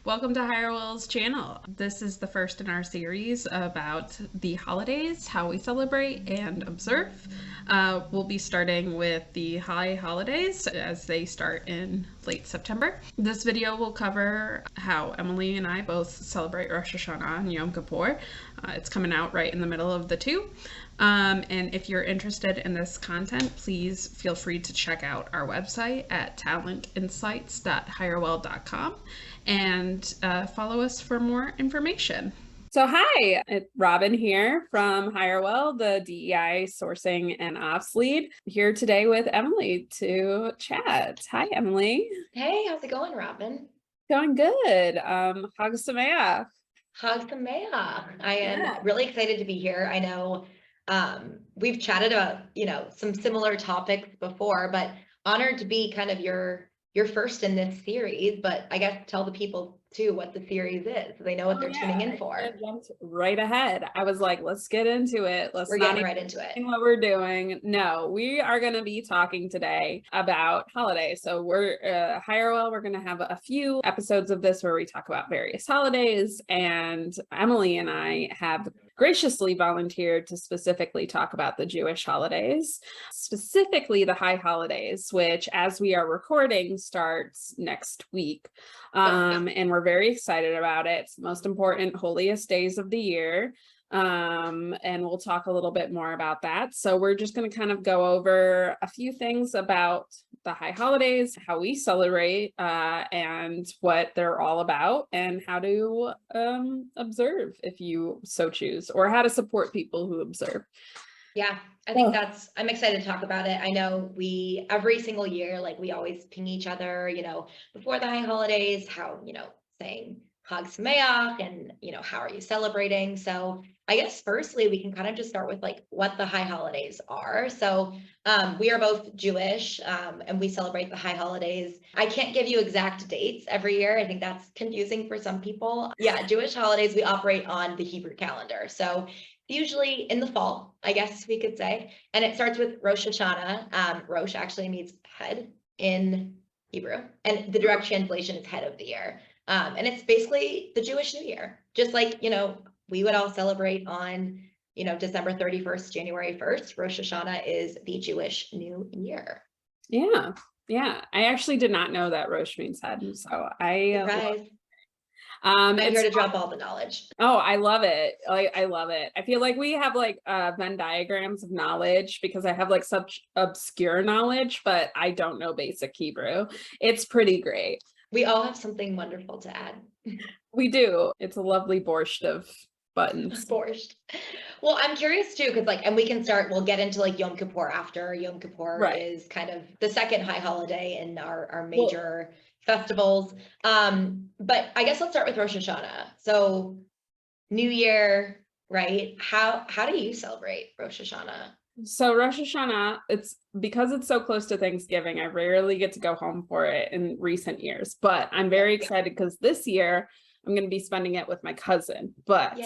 Welcome to Hirewell's channel. This is the first in our series about the holidays, how we celebrate and observe. We'll be starting with the high holidays as they start in late September. This video will cover how Emily and I both celebrate Rosh Hashanah and Yom Kippur. It's coming out right in the middle of the two. And if you're interested in this content, please feel free to check out our website at talentinsights.hirewell.com and follow us for more information. So hi, it's Robyn here from Hirewell, the DEI sourcing and ops lead, here today with Emily to chat. Hi, Emily. Hey, how's it going, Robyn? Going good. Chag Sameach. Chag Sameach. I am really excited to be here. I know we've chatted about, some similar topics before, but honored to be kind of your first in this series. But I guess tell the people too what the series is so they know what they're tuning in for. I jumped right ahead. I was like, let's get into it. We're getting right into it. What we're doing. No, we are going to be talking today about holidays. So we're Hirewell. We're going to have a few episodes of this where we talk about various holidays, and Emily and I have graciously volunteered to specifically talk about the Jewish holidays, specifically the high holidays, which as we are recording starts next week. And we're very excited about it. It's the most important, holiest days of the year. And we'll talk a little bit more about that. So we're just going to kind of go over a few things about the high holidays, how we celebrate, and what they're all about, and how to observe if you so choose, or how to support people who observe. Yeah, I think I'm excited to talk about it. I know every single year, we always ping each other, before the high holidays, how, saying Chag Sameach and, how are you celebrating? So I guess firstly, we can kind of just start with what the high holidays are. So we are both Jewish and we celebrate the high holidays. I can't give you exact dates every year. I think that's confusing for some people. Yeah, Jewish holidays, we operate on the Hebrew calendar. So usually in the fall, I guess we could say, and it starts with Rosh Hashanah. Rosh actually means head in Hebrew, and the direct translation is head of the year. And it's basically the Jewish New Year, just like, we would all celebrate on, December 31st, January 1st. Rosh Hashanah is the Jewish New Year. Yeah. Yeah. I actually did not know that Rosh means head. So Surprise. I'm here to drop all the knowledge. Oh, I love it. I love it. I feel like we have Venn diagrams of knowledge because I have such obscure knowledge, but I don't know basic Hebrew. It's pretty great. We all have something wonderful to add. We do. It's a lovely borscht of buttons. Borscht. Well, I'm curious too, because and we can start, we'll get into Yom Kippur after. Yom Kippur is kind of the second high holiday in our major festivals. But I guess let's start with Rosh Hashanah. So New Year, right? How do you celebrate Rosh Hashanah? So Rosh Hashanah, it's because it's so close to Thanksgiving, I rarely get to go home for it in recent years, but I'm very excited because this year I'm going to be spending it with my cousin. But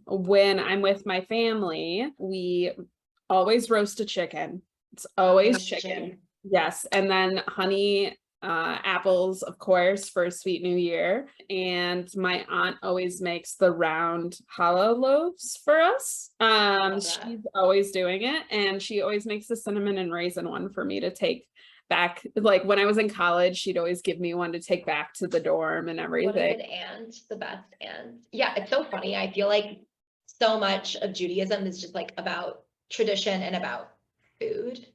when I'm with my family, we always roast a chicken. It's always chicken. Yes. And then honey apples, of course, for a sweet New Year. And my aunt always makes the round challah loaves for us. She's always doing it, and she always makes the cinnamon and raisin one for me to take back. When I was in college, she'd always give me one to take back to the dorm and everything. What a good aunt, the best aunt. Yeah, it's so funny. I feel like so much of Judaism is just about tradition and about food.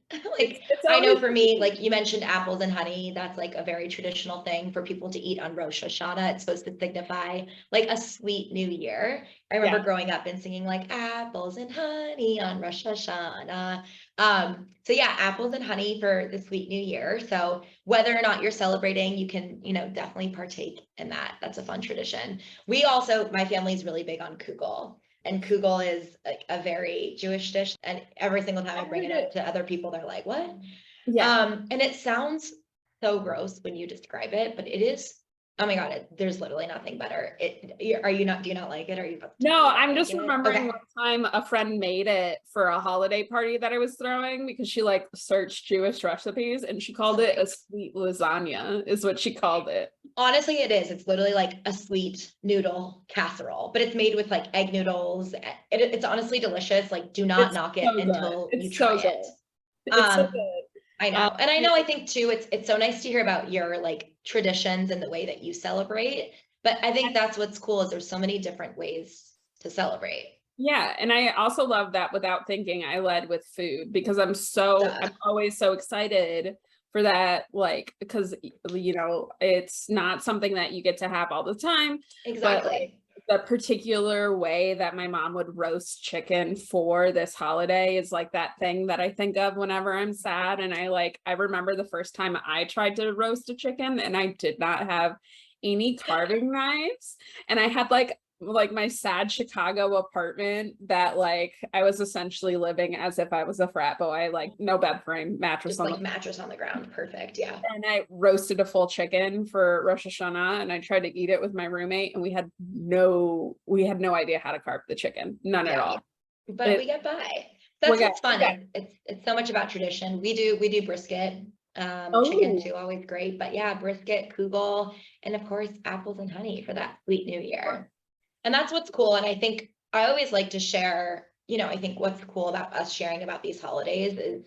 I know for me, you mentioned apples and honey, that's a very traditional thing for people to eat on Rosh Hashanah. It's supposed to signify a sweet new year. I remember growing up and singing apples and honey on Rosh Hashanah. So yeah, apples and honey for the sweet new year. So whether or not you're celebrating, you can, definitely partake in that. That's a fun tradition. We also, my family's really big on kugel. And kugel is a very Jewish dish. And every single time I bring it up to other people, they're like, what? Yeah. And it sounds so gross when you describe it, but it is Oh my God, there's literally nothing better. Are you not, do you not like it? Or are you about to No, tell me you don't I'm just like it? remembering Okay. one time a friend made it for a holiday party that I was throwing because she like searched Jewish recipes and she called it a sweet lasagna, is what she called it. Honestly, it is. It's literally like a sweet noodle casserole, but it's made with like egg noodles. It's honestly delicious. Like, do not It's knock it so good. until you It's try so it. good. It's so Um, good. I know. And I know, I think too, it's so nice to hear about your like traditions and the way that you celebrate. But I think that's what's cool is there's so many different ways to celebrate. Yeah, and I also love that without thinking, I led with food because I'm Duh. always so excited for that, like, because it's not something that you get to have all the time, but like Exactly. the particular way that my mom would roast chicken for this holiday is like that thing that I think of whenever I'm sad. And I remember the first time I tried to roast a chicken and I did not have any carving knives, and I had like my sad Chicago apartment that like I was essentially living as if I was a frat boy, like no bed frame, mattress Just on like the, mattress on the ground. Perfect. Yeah. and I roasted a full chicken for Rosh Hashanah and I tried to eat it with my roommate and we had no idea how to carve the chicken. None at Yeah. all. But we It get by. we That's got what's fun. okay. It's so much about tradition. We do brisket, chicken Oh, too, always great. But yeah, brisket, kugel, and of course apples and honey for that sweet new year. And that's what's cool. And I think I always like to share, I think what's cool about us sharing about these holidays is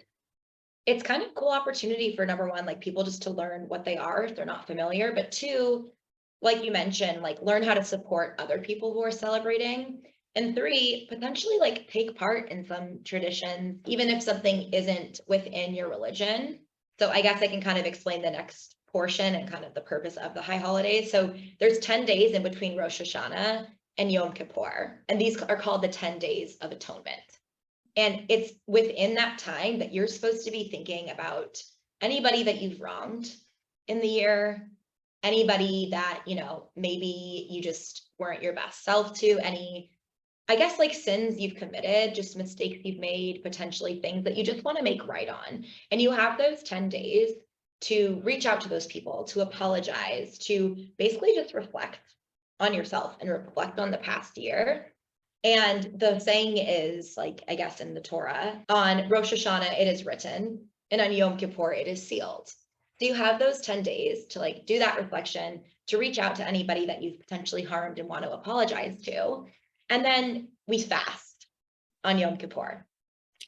it's kind of cool opportunity for number one, like people just to learn what they are if they're not familiar, but two, like you mentioned, like learn how to support other people who are celebrating. And three, potentially like take part in some traditions, even if something isn't within your religion. So I guess I can kind of explain the next portion and kind of the purpose of the high holidays. So there's 10 days in between Rosh Hashanah and Yom Kippur, and these are called the 10 days of atonement. And it's within that time that you're supposed to be thinking about anybody that you've wronged in the year, anybody that, maybe you just weren't your best self to, any, I guess, like sins you've committed, just mistakes you've made, potentially things that you just want to make right on. And you have those 10 days to reach out to those people, to apologize, to basically just reflect on yourself and reflect on the past year. And the saying is, like, I guess in the Torah, on Rosh Hashanah, it is written, and on Yom Kippur, it is sealed. So you have those 10 days to like do that reflection, to reach out to anybody that you've potentially harmed and want to apologize to. And then we fast on Yom Kippur.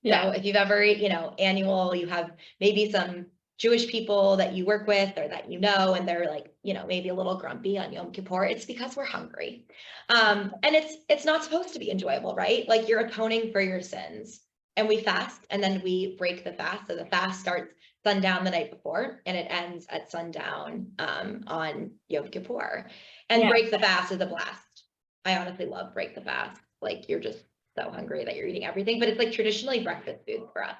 yeah. So if you've ever, annual, you have maybe some Jewish people that you work with or that and they're like, maybe a little grumpy on Yom Kippur, it's because we're hungry. And it's not supposed to be enjoyable, right? Like you're atoning for your sins. And we fast and then we break the fast. So the fast starts sundown the night before and it ends at sundown on Yom Kippur. And Yeah. break the fast is a blast. I honestly love break the fast. Like you're just so hungry that you're eating everything, but it's like traditionally breakfast food for us.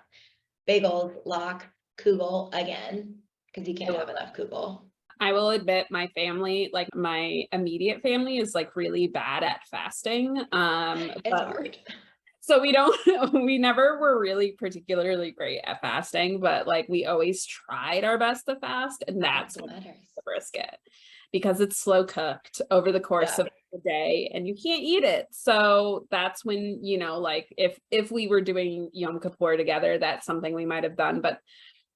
Bagels, lox, kugel again, because you can't have enough kugel. I will admit my family, like my immediate family is like really bad at fasting. It's hard. So we don't, we never were really particularly great at fasting, but like we always tried our best to fast. And that's What when matters. the brisket, because it's slow cooked over the course Yeah. of the day and you can't eat it. So that's when, like if we were doing Yom Kippur together, that's something we might have done. But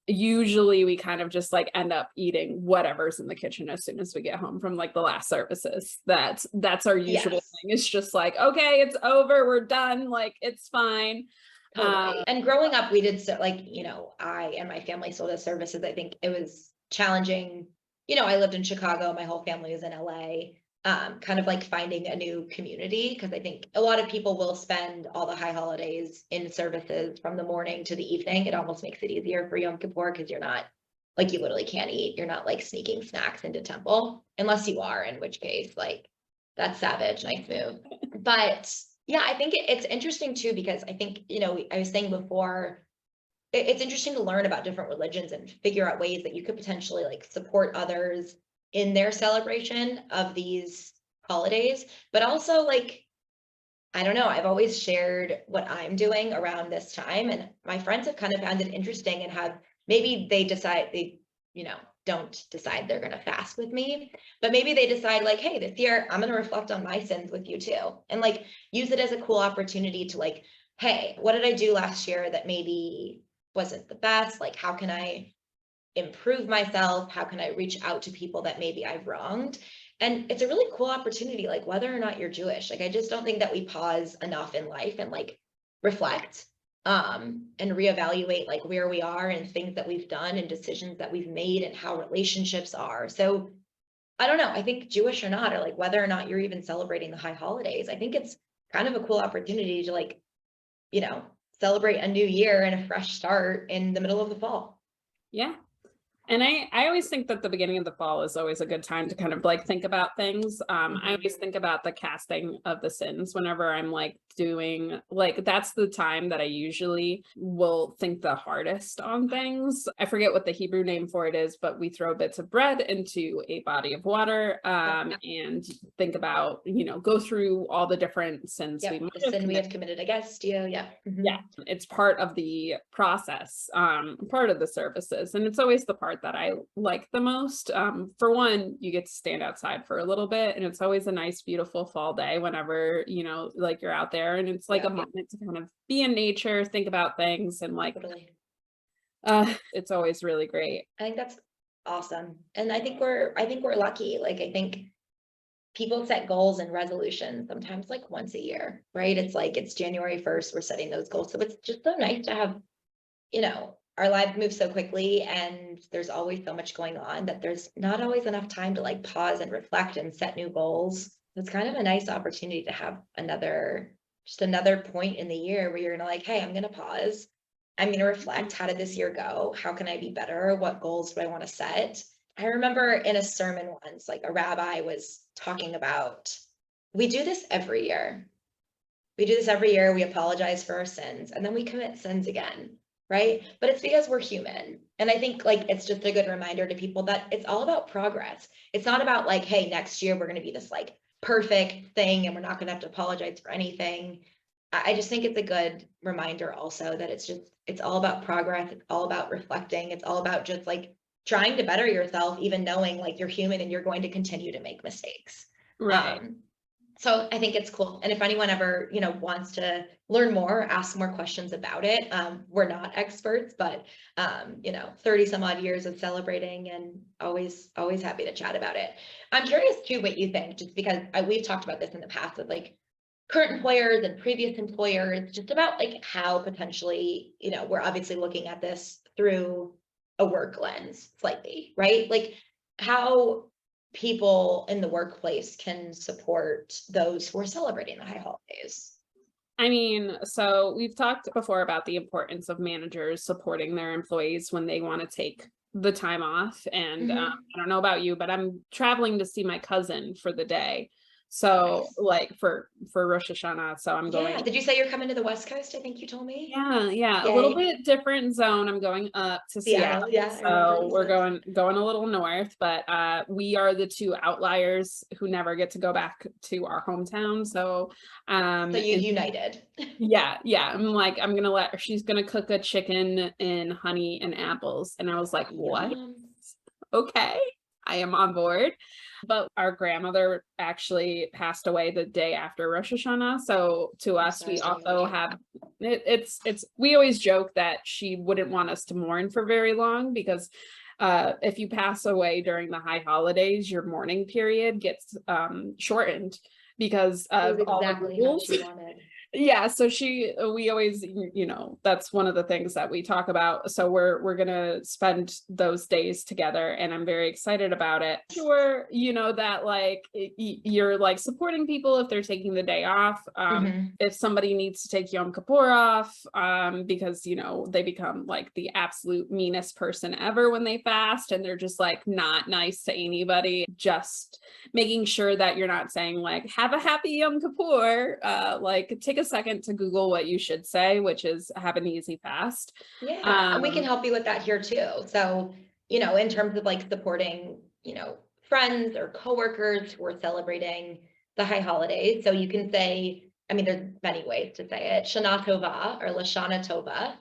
usually we kind of just like end up eating whatever's in the kitchen as soon as we get home from like the last services. That's our usual Yes. thing. It's just like, okay, it's over, we're done, like it's fine. Totally. And growing up, we did so like, I and my family still did services. I think it was challenging. I lived in Chicago, my whole family was in LA. Kind of like finding a new community because I think a lot of people will spend all the high holidays in services from the morning to the evening. It almost makes it easier for Yom Kippur because you're not like you literally can't eat. You're not like sneaking snacks into temple unless you are, in which case like that's savage, nice move. But yeah, I think it's interesting too because I think I was saying before it's interesting to learn about different religions and figure out ways that you could potentially like support others in their celebration of these holidays, but also like, I don't know, I've always shared what I'm doing around this time and my friends have kind of found it interesting and have maybe they decide they, don't decide they're going to fast with me, but maybe they decide like, hey, this year I'm going to reflect on my sins with you too. And like use it as a cool opportunity to like, hey, what did I do last year that maybe wasn't the best? Like, how can I improve myself? How can I reach out to people that maybe I've wronged? And it's a really cool opportunity, like whether or not you're Jewish. Like, I just don't think that we pause enough in life and like reflect and reevaluate like where we are and things that we've done and decisions that we've made and how relationships are. So I don't know. I think Jewish or not, or like whether or not you're even celebrating the high holidays, I think it's kind of a cool opportunity to like, celebrate a new year and a fresh start in the middle of the fall. Yeah. And I always think that the beginning of the fall is always a good time to kind of like think about things. I always think about the casting of the sins whenever I'm like doing, like, that's the time that I usually will think the hardest on things. I forget what the Hebrew name for it is, but we throw bits of bread into a body of water and think about, go through all the different sins we might the have sin we committed. have committed against you. Yeah. Yeah, it's part of the process, part of the services, and it's always the part that I like the most. For one, you get to stand outside for a little bit, and it's always a nice, beautiful fall day whenever, like you're out there, and it's like a moment to kind of be in nature, think about things, and like, Totally. it's always really great. I think that's awesome. And I think we're lucky. Like, I think people set goals and resolutions sometimes like once a year, right? It's like, it's January 1st, we're setting those goals. So it's just so nice to have, our lives move so quickly and there's always so much going on that there's not always enough time to like pause and reflect and set new goals. It's kind of a nice opportunity to have another point in the year where you're gonna like, hey, I'm gonna pause. I'm gonna reflect. How did this year go? How can I be better? What goals do I want to set? I remember in a sermon once, like a rabbi was talking about, we do this every year. We do this every year. We apologize for our sins and then we commit sins again, right? But it's because we're human. And I think like it's just a good reminder to people that it's all about progress. It's not about like, hey, next year we're going to be this like perfect thing and we're not going to have to apologize for anything. I just think it's a good reminder also that it's all about progress. It's all about reflecting. It's all about just like trying to better yourself, even knowing like you're human and you're going to continue to make mistakes. Right. So I think it's cool. And if anyone ever, wants to learn more, ask more questions about it, we're not experts, but 30 some odd years of celebrating and always happy to chat about it. I'm curious too what you think, just because we've talked about this in the past with like current employers and previous employers, just about like how potentially, we're obviously looking at this through a work lens slightly, right? Like how people in the workplace can support those who are celebrating the high holidays. I mean, so we've talked before about the importance of managers supporting their employees when they want to take the time off. And I don't know about you, but I'm traveling to see my cousin for the day. So like for Rosh Hashanah, so I'm going. Did you say you're coming to the West Coast? I think you told me. Yeah, a little bit different zone. I'm going up to Seattle. So we're going a little north, but we are the two outliers who never get to go back to our hometown. So you've united. Yeah. I'm like, she's gonna cook a chicken and honey and apples. And I was like, what? Okay, I am on board. But our grandmother actually passed away the day after Rosh Hashanah. So to us, we also have we always joke that she wouldn't want us to mourn for very long because if you pass away during the high holidays, your mourning period gets shortened because of all the rules. Yeah, so we always, that's one of the things that we talk about. So we're gonna spend those days together, and I'm very excited about it. Sure, that like you're like supporting people if they're taking the day off. If somebody needs to take Yom Kippur off, because they become like the absolute meanest person ever when they fast, and they're just like not nice to anybody. Just making sure that you're not saying like have a happy Yom Kippur, like take a second to Google what you should say, which is have an easy fast. And we can help you with that here too. So, in terms of like supporting, friends or coworkers who are celebrating the high holidays. So you can say, there's many ways to say it. Shana Tova or Lashana Tova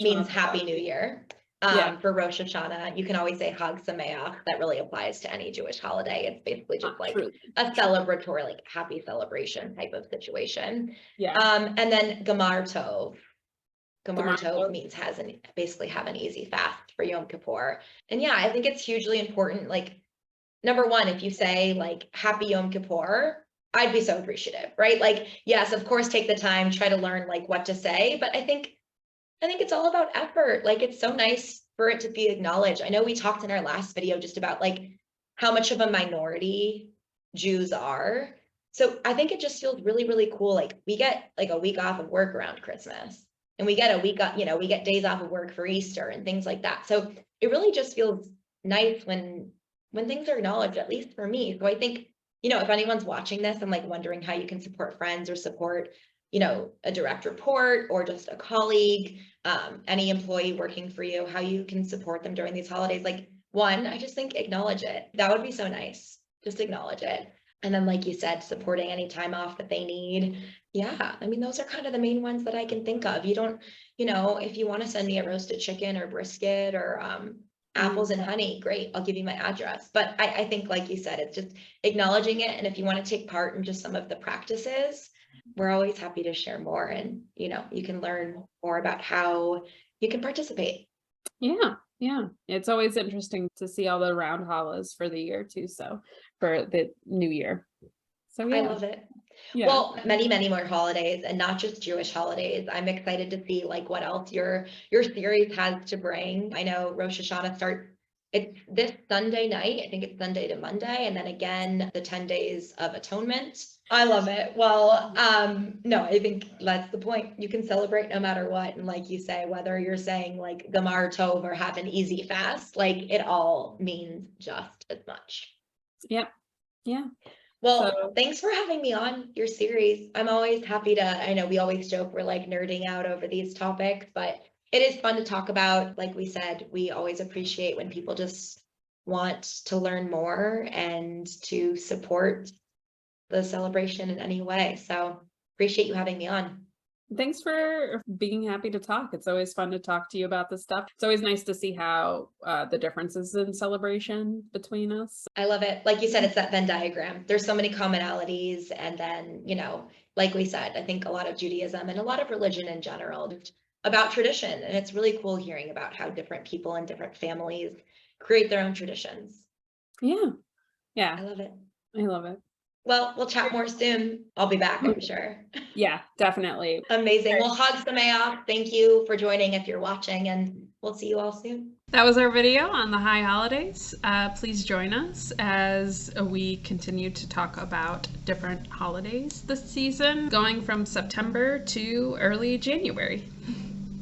means Happy New Year. For Rosh Hashanah. You can always say Chag Sameach. That really applies to any Jewish holiday. It's basically just like a celebratory, like happy celebration type of situation. Yeah. And then Gamar Tov. Gamar Tov means basically have an easy fast for Yom Kippur. And yeah, I think it's hugely important. Like, number one, if you say like Happy Yom Kippur, I'd be so appreciative, right? Like, yes, of course, take the time, try to learn like what to say, but I think it's all about effort. Like, it's so nice for it to be acknowledged. I know we talked in our last video just about like how much of a minority Jews are. So I think it just feels really, really cool. Like, we get like a week off of work around Christmas, and we get a week off, we get days off of work for Easter and things like that. So it really just feels nice when things are acknowledged, at least for me. So I think, if anyone's watching this and like wondering how you can support friends or support a direct report or just a colleague, any employee working for you, how you can support them during these holidays. Like, one, I just think acknowledge it. That would be so nice. Just acknowledge it. And then, like you said, supporting any time off that they need. Yeah, I mean, those are kind of the main ones that I can think of. You don't, if you want to send me a roasted chicken or brisket or apples and honey, great, I'll give you my address. But I think, like you said, it's just acknowledging it. And if you want to take part in just some of the practices, we're always happy to share more, and you can learn more about how you can participate. Yeah, it's always interesting to see all the round hollas for the year too, so for the new year. So yeah, I love it. Well, many, many more holidays, and not just Jewish holidays. I'm excited to see like what else your series has to bring. I know Rosh Hashanah starts, it's this Sunday night. I think it's Sunday to Monday, and then again the 10 Days of Atonement. I love it. Well, no, I think that's the point. You can celebrate no matter what, and like you say, whether you're saying like Gamar Tov or have an easy fast, like it all means just as much. Yep. Yeah. Well, thanks for having me on your series. I'm always happy to, I know we always joke we're like nerding out over these topics, but it is fun to talk about. Like we said, we always appreciate when people just want to learn more and to support the celebration in any way. So appreciate you having me on. Thanks for being happy to talk. It's always fun to talk to you about this stuff. It's always nice to see how the differences in celebration between us. I love it. Like you said, it's that Venn diagram. There's so many commonalities. And then, like we said, I think a lot of Judaism and a lot of religion in general about tradition. And it's really cool hearing about how different people and different families create their own traditions. Yeah. I love it. I love it. Well, we'll chat more soon. I'll be back, I'm sure. Yeah, definitely. Amazing. Well, Chag Sameach. Thank you for joining if you're watching, and we'll see you all soon. That was our video on the high holidays. Please join us as we continue to talk about different holidays this season, going from September to early January.